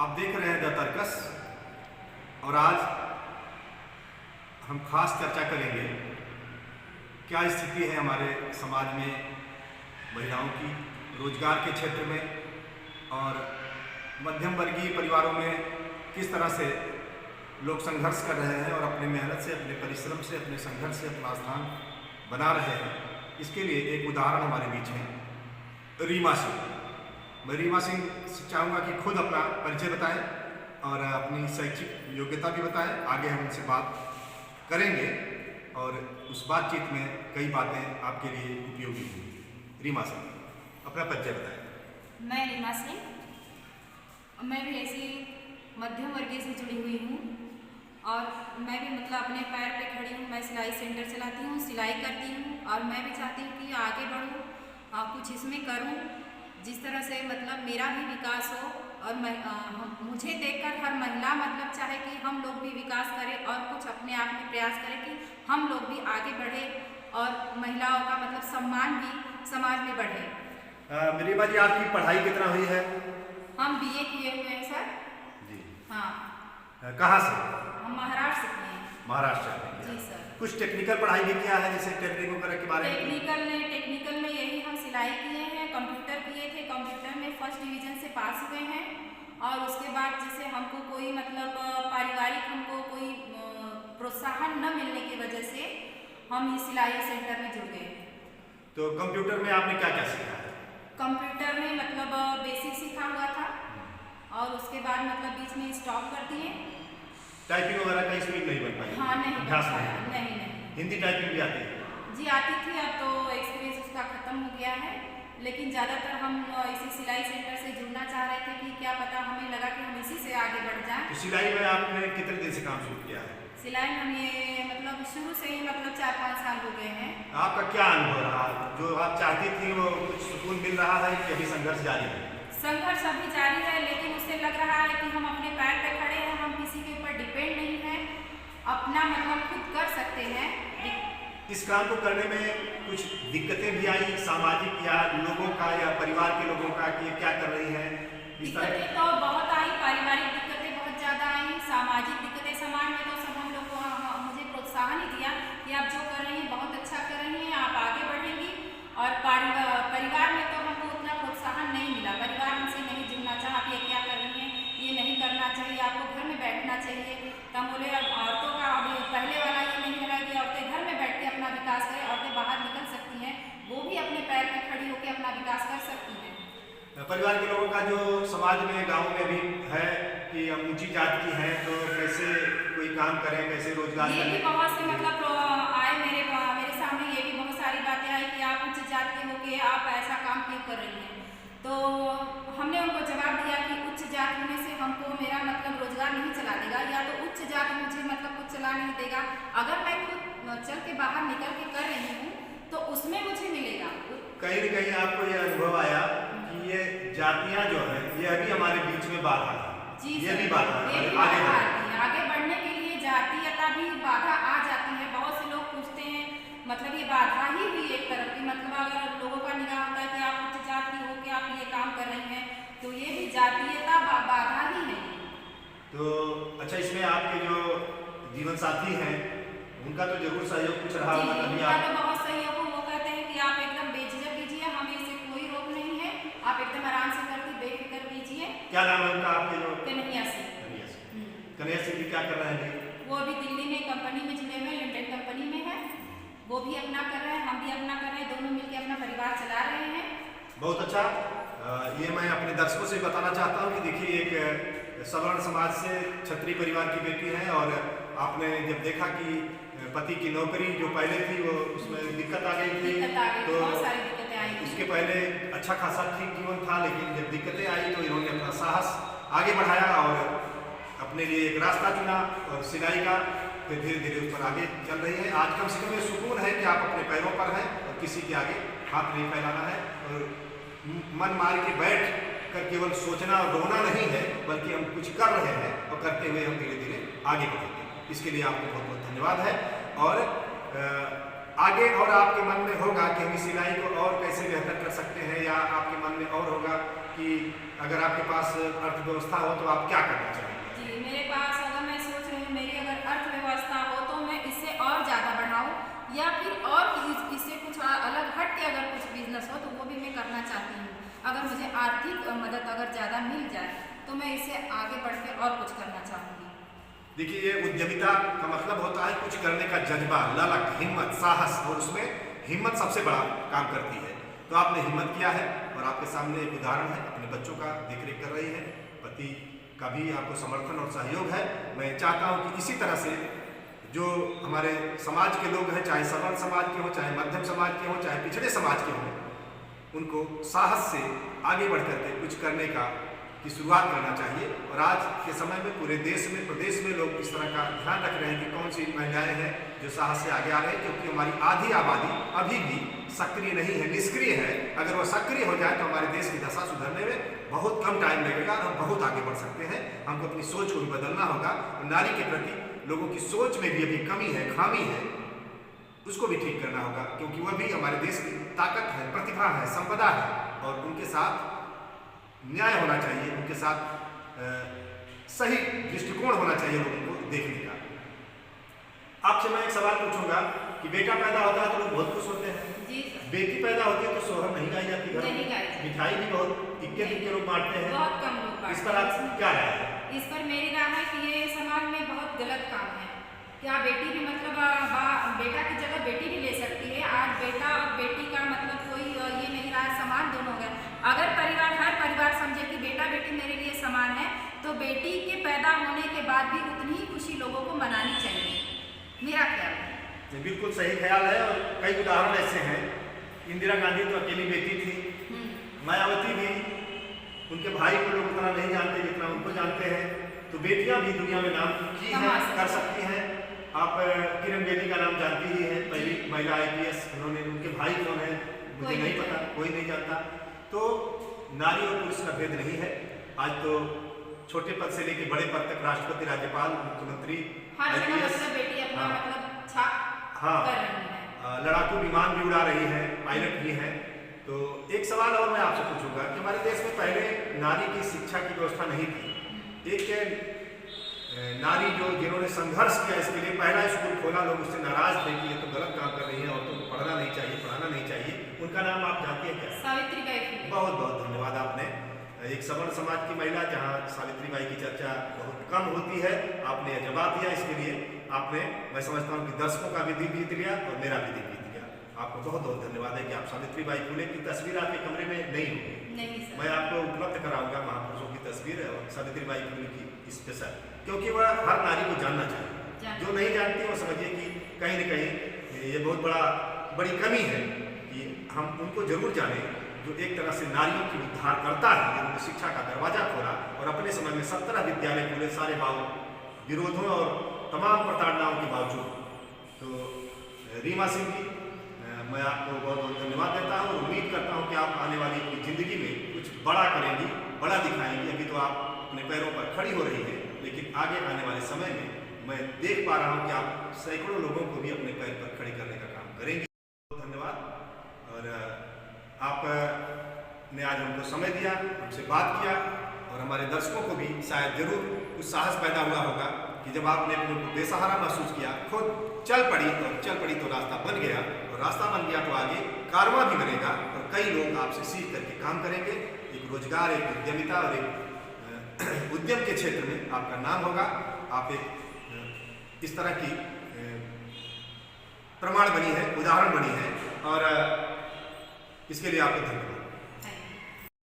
आप देख रहे हैं द तर्कस और आज हम खास चर्चा करेंगे क्या स्थिति है हमारे समाज में महिलाओं की रोजगार के क्षेत्र में और मध्यम वर्गीय परिवारों में किस तरह से लोग संघर्ष कर रहे हैं और अपने मेहनत से, अपने परिश्रम से, अपने संघर्ष से अपना स्थान बना रहे हैं। इसके लिए एक उदाहरण हमारे बीच है रीमा सिंह। मैं रीमा सिंह से चाहूँगा कि खुद अपना परिचय बताएं और अपनी शैक्षिक योग्यता भी बताएं। आगे हम उनसे बात करेंगे और उस बातचीत में कई बातें आपके लिए उपयोगी होंगी। रीमा सिंह, अपना परिचय बताएं। मैं रीमा सिंह, मैं भी ऐसी मध्यम वर्गीय से जुड़ी हुई हूँ और मैं भी अपने पैर पे खड़ी हूँ। मैं सिलाई सेंटर चलाती हूँ, सिलाई करती हूँ और मैं भी चाहती हूँ कि आगे बढ़ूँ और कुछ इसमें करूँ जिस तरह से मेरा भी विकास हो और मुझे देखकर हर महिला चाहे कि हम लोग भी विकास करें और कुछ अपने आप में प्रयास करें कि हम लोग भी आगे बढ़े और महिलाओं का सम्मान भी समाज में बढ़े। रीमा जी, आपकी पढ़ाई कितना हुई है? हम BA किए हुए हैं सर जी। हाँ। कहाँ से? हम महाराष्ट्र से किए हैं। महाराष्ट्र में? जी सर। कुछ टेक्निकल पढ़ाई भी किया है, जैसे टेक्निक वगैरह के बारे में? टेक्निकल में यही हम सिलाई किए हैं, कंप्यूटर किए थे, कंप्यूटर में फर्स्ट डिवीजन से पास हुए हैं और उसके बाद जैसे हमको कोई पारिवारिक हमको कोई प्रोत्साहन न मिलने की वजह से हम इस सिलाई सेंटर में जुड़ गए। तो कंप्यूटर में आपने क्या क्या सीखा है? कंप्यूटर में बेसिक सीखा हुआ था और उसके बाद बीच में स्टॉप कर दिए। टाइपिंग वगैरह का स्पीड नहीं बन पाई? हाँ, नहीं अभ्यास नहीं। हिंदी टाइपिंग भी आती है? जी आती थी, अब तो एक्सपीरियंस उसका खत्म हो गया है, लेकिन ज़्यादातर हम इसी सिलाई सेंटर से जुड़ना चाह रहे थे कि क्या पता, हमें लगा कि हम इसी से आगे बढ़ जाएं। तो सिलाई में आपने कितने दिन से काम शुरू किया है? सिलाई में हम ये शुरू से ही 4-5 साल हो गए हैं। आपका क्या अनुभव रहा? जो आप चाहती थी वो कुछ सुकून मिल रहा है कि अभी संघर्ष जारी है? संघर्ष अभी जारी है, लेकिन उससे लग रहा है कि हम अपने पैर पे खड़े हैं, हम किसी के ऊपर डिपेंड नहीं है, अपना खुद कर सकते हैं। इस काम को करने में कुछ दिक्कतें भी आई, सामाजिक या लोगों का या परिवार के लोगों का, कि ये क्या कर रही है? दिक्कतें तो बहुत आई, पारिवारिक दिक्कतें बहुत ज़्यादा आई, सामाजिक दिक्कतें समाज में तो सब हम लोग को मुझे प्रोत्साहन ही दिया कि आप जो कर रही हैं बहुत अच्छा कर रही हैं, आप आगे बढ़ेंगी। और परिवार में तो हमको उतना प्रोत्साहन नहीं मिला, परिवार हमसे नहीं जुड़ना चाहा, आप ये क्या कर रही हैं, ये नहीं करना चाहिए, आपको घर में बैठना चाहिए। तब बोले औरतों का अभी पहले वाला ये नहीं रहा कि औरतें घर में बैठ के अपना विकास करें, औरतें बाहर निकल सकती हैं, वो भी अपने पैर पर खड़ी होकर अपना विकास कर सकती हैं। परिवार के लोगों का जो समाज में, गांव में भी है कि हम ऊंची जात की हैं तो कैसे कोई काम करें, कैसे रोजगार ये करें? भी बहुत से आए मेरे सामने, ये भी बहुत सारी बातें आई कि आप उच्च जात के होके आप ऐसा काम क्यों कर रही हैं। तो हमने उनको जवाब दिया कि उच्च जात होने से हमको मेरा रोजगार नहीं चला देगा, या तो उच्च जात मुझे कुछ चला नहीं देगा। अगर मैं खुद चल के बाहर निकल के कर रही हूँ तो उसमें मुझे मिलेगा। कहीं न कहीं आपको ये अनुभव आया कि ये जातियाँ जो है ये अभी हमारे बीच में बाधा है? जी, ये भी बाधा है, आगे बढ़ने के लिए जातीयता भी बाधा आ जाती है। बहुत से लोग पूछते हैं, ये बाधा ही हुई एक तरफ की, अगर लोगों का निगाह होता है कि आप उच्च जात की हो के आप ये काम कर रही हैं, तो ये भी जातीयता बाधा ही है। तो अच्छा, इसमें आपके जो जीवन साथी हैं उनका तो जरूर सहयोग कुछ रहा होगा? उनका तो बहुत सहयोग, वो कहते हैं कि आप एकदम बेझिझक कीजिए, हमें इससे कोई रोक नहीं है, आप एकदम आराम से करके बेफिक्र कीजिए। क्या नाम है उनका आपके? जो कन्हैया सिंह। कन्हैया सिंह क्या कर रहे हैं? वो अभी दिल्ली में कंपनी में जुड़े हुए, लिमिटेड कंपनी में है, वो भी अपना कर रहे हैं, हम भी अपना कर रहे हैं, दोनों मिलकर अपना परिवार चला रहे हैं। बहुत अच्छा। ये मैं अपने दर्शकों से बताना चाहता हूँ कि देखिए, एक सवर्ण समाज से क्षत्रिय परिवार की बेटी है और आपने जब देखा कि पति की नौकरी जो पहले थी वो उसमें दिक्कत आ गई थी, तो बहुत सारी दिक्कतें आई थी। उसके पहले अच्छा खासा ठीक जीवन था, लेकिन जब दिक्कतें आई तो इन्होंने अपना साहस आगे बढ़ाया और अपने लिए एक रास्ता चुना और सिलाई का, फिर धीरे धीरे उस पर आगे चल रही है। आज कम से कम ये सुकून है कि आप अपने पैरों पर हैं और किसी के आगे हाथ नहीं फैलाना है और मन मार के बैठ कर केवल सोचना और रोना नहीं है, बल्कि हम कुछ कर रहे हैं और करते हुए हम धीरे धीरे आगे बढ़ेंगे। इसके लिए आपको बहुत बहुत धन्यवाद है। और आगे और आपके मन में होगा कि हम इस सिलाई को और कैसे बेहतर कर सकते हैं, या आपके मन में और होगा कि अगर आपके पास अर्थव्यवस्था हो तो आप क्या करना चाहेंगे? जी, मेरे पास अगर मैं सोच रही हूँ मेरी अगर अर्थव्यवस्था हो तो मैं इससे और ज़्यादा बढ़ाऊँ या फिर और इससे कुछ अलग हट के अगर कुछ बिजनेस हो तो वो भी मैं करना चाहती हूँ। अगर मुझे आर्थिक मदद अगर ज़्यादा मिल जाए तो मैं इससे आगे बढ़ के और कुछ करना चाहूँगी। देखिए, ये उद्यमिता का मतलब होता है कुछ करने का जज्बा, ललक, हिम्मत, साहस, और उसमें हिम्मत सबसे बड़ा काम करती है। तो आपने हिम्मत किया है और आपके सामने एक उदाहरण है, अपने बच्चों का देखरेख कर रही है, पति का भी आपको समर्थन और सहयोग है। मैं चाहता हूँ कि इसी तरह से जो हमारे समाज के लोग हैं, चाहे सवर्ण समाज के हों, चाहे मध्यम समाज के हों, चाहे पिछड़े समाज के हों, उनको साहस से आगे बढ़ करके कुछ करने की शुरुआत करना चाहिए। और आज के समय में पूरे देश में, प्रदेश में लोग इस तरह का ध्यान रख रहे हैं कि कौन सी महिलाएं हैं जो साहस से आगे आ रहे हैं, क्योंकि हमारी आधी आबादी अभी भी सक्रिय नहीं है, निष्क्रिय है। अगर वो सक्रिय हो जाए तो हमारे देश की दशा सुधरने में बहुत कम टाइम लगेगा, हम बहुत आगे बढ़ सकते हैं। हमको अपनी सोच को भी बदलना होगा। नारी के प्रति लोगों की सोच में भी अभी कमी है, खामी है, उसको भी ठीक करना होगा, क्योंकि वह भी हमारे देश की ताकत है, प्रतिभा है, संपदा है, और उनके साथ न्याय होना चाहिए, उनके साथ सही दृष्टिकोण होना चाहिए लोगों को देखने का। आपसे मैं एक सवाल पूछूंगा कि बेटा पैदा होता है तो लोग बहुत खुश होते हैं, जी, बेटी पैदा होती है तो सोहर नहीं गाई जाती, घर नहीं गाई जाती। मिठाई भी बहुत इक्के दुक्के लोग बांटते हैं, बहुत कम लोग बांटते हैं। इस पर आप क्या राय है? इस पर मेरी राय है कि ये समाज में बहुत गलत काम है। क्या बेटी भी मतलब बेटा की जगह बेटी भी ले सकती है? आज बेटा और बेटी का मतलब कोई ये नहीं रहा, समान दोनों है। अगर हर परिवार समझे कि बेटा बेटी मेरे लिए समान है तो बेटी के पैदा होने के बाद भी उतनी ही खुशी लोगों को मनानी चाहिए, मेरा ख्याल है। बिल्कुल सही ख्याल है, और कई उदाहरण ऐसे हैं। इंदिरा गांधी तो अकेली बेटी थी, मायावती भी, उनके भाई को लोग उतना नहीं जानते जितना उनको जानते हैं। तो बेटियां भी दुनिया में नाम की हैं, कर सकती हैं। आप किरण बेदी का नाम जानती ही हैं, पहली महिला IPS, उन्होंने, उनके भाई कौन है मुझे नहीं पता, कोई नहीं जानता। तो नारी और पुरुष का भेद नहीं है। आज तो छोटे पद से लेकर बड़े पद तक, राष्ट्रपति, राज्यपाल, मुख्यमंत्री, IPS, बेटी अपना मतलब छाप कर रही है। लड़ाकू विमान भी उड़ा रही है, पायलट भी हैं। तो एक सवाल और मैं आपसे पूछूंगा कि हमारे देश में पहले नारी की शिक्षा की व्यवस्था नहीं थी। एक नारी जिन्होंने संघर्ष किया इसके लिए, पहला स्कूल खोला, लोग उससे नाराज थे कि ये तो गलत काम कर रही है, औरतों को पढ़ना नहीं चाहिए, पढ़ाना नहीं चाहिए। उनका नाम आप जानती हैं क्या? सावित्रीबाई फुले। बहुत बहुत धन्यवाद। आपने एक सवर्ण समाज की महिला, जहाँ सावित्रीबाई की चर्चा बहुत कम होती है, आपने जवाब दिया। इसके लिए आपने, मैं समझता हूँ कि दर्शकों का भी दिल जीत लिया और मेरा भी दिल जीत लिया। आपको बहुत बहुत धन्यवाद है कि आप सावित्रीबाई फुले की तस्वीर आपके कमरे में नहीं होगी, नहीं सर, मैं आपको उपलब्ध कराऊंगा महापुरुषों की तस्वीर और सावित्रीबाई फुले की स्पेशल, क्योंकि वह हर नारी को जानना चाहिए। जो नहीं जानती वो समझिए कि कहीं न कहीं ये बहुत बड़ी कमी है कि हम उनको जरूर जानें, जो एक तरह से नारियों की उद्धार करता है, जिन्होंने शिक्षा का दरवाजा खोला और अपने समय में 17 विद्यालय खोले, सारे विरोधों और तमाम प्रताड़नाओं के बावजूद। तो रीमा सिंह जी, मैं आपको बहुत बहुत धन्यवाद देता हूँ और उम्मीद करता हूँ कि आप आने वाली अपनी ज़िंदगी में कुछ बड़ा करेंगी, बड़ा दिखाएंगी। अभी तो आप अपने पैरों पर खड़ी हो रही है, लेकिन आगे आने वाले समय में मैं देख पा रहा हूँ कि आप सैकड़ों लोगों को भी अपने पैर पर खड़े करने का काम करेंगे। बहुत धन्यवाद। और आपने आज हमको समय दिया, हमसे बात किया, और हमारे दर्शकों को भी शायद जरूर कुछ साहस पैदा हुआ होगा कि जब आपने अपने को बेसहारा महसूस किया, खुद चल पड़ी, और चल पड़ी तो रास्ता बन गया, और रास्ता बन गया तो आगे कारवां भी बनेगा और कई लोग आपसे सीख करके काम करेंगे। एक रोजगार, एक उद्यमिता और एक उद्यम के क्षेत्र में आपका नाम होगा। आप एक इस तरह की प्रमाण बनी है, उदाहरण बनी है, और इसके लिए आपको धन्यवाद।